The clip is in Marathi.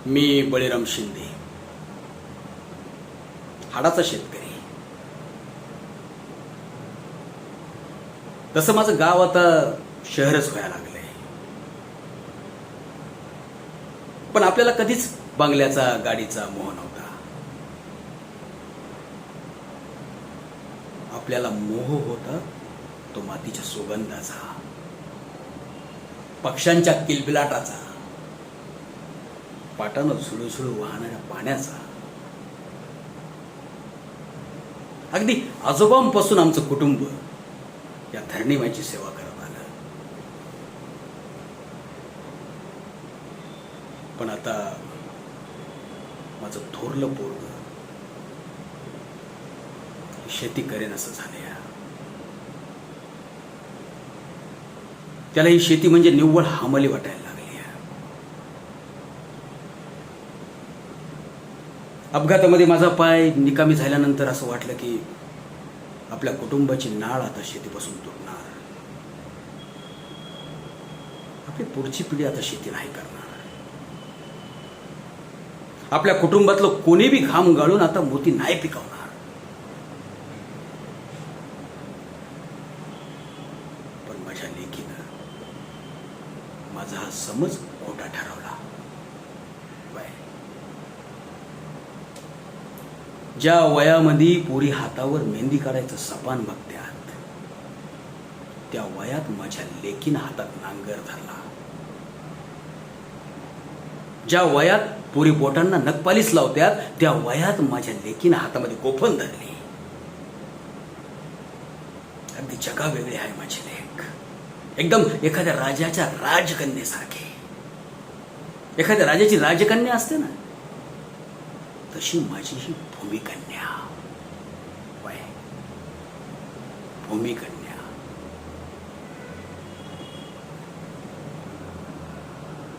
मी बळीराम शिंदे, हाडाचा शेतकरी. तसं माझं गाव आता शहरच व्हायला लागलंय. पण आपल्याला कधीच बंगल्याचा, गाडीचा मोह नव्हता. आपल्याला मोह होता तो मातीच्या सुगंधाचा, पक्ष्यांच्या किलबिलाटाचा, पाटानं झुळझुळ वाहणाऱ्या पाण्याचा. अगदी आजोबांपासून आमचं कुटुंब या धरणीमाईची सेवा करत आलं. पण आता माझं थोरलं पोरग शेती करेन असं झालंय. त्याला ही शेती म्हणजे निव्वळ हमाली वाटायला लागली. अपघातामध्ये माझा पाय निकामी झाल्यानंतर असं वाटलं की आपल्या कुटुंबाची नाळ आता शेतीपासून तुटणार. आपली पुढची पिढी आता शेती नाही करणार. आपल्या कुटुंबातलं कोणी बी घाम गाळून आता मोती नाही पिकवणार. पण माझ्या लेकीनं माझा हा समज खोटा ठरवला. ज्या वयामध्ये पोरी हातावर मेहंदी काढायचं सपान बघत्यात, त्या वयात माझ्या लेकीनं हातात नांगर धरला. ज्या वयात पोरी बोटांना नखपालीस लावत्यात, त्या वयात माझ्या लेकीनं हातामध्ये गोफण धरली. अगदी जगा वेगळी आहे माझी लेक. एकदम एखाद्या राजाच्या राजकन्येसारखी. एखाद्या राजाची राजकन्या असते ना, तशी माझी ही भूमिकन्या. भूमिकन्या.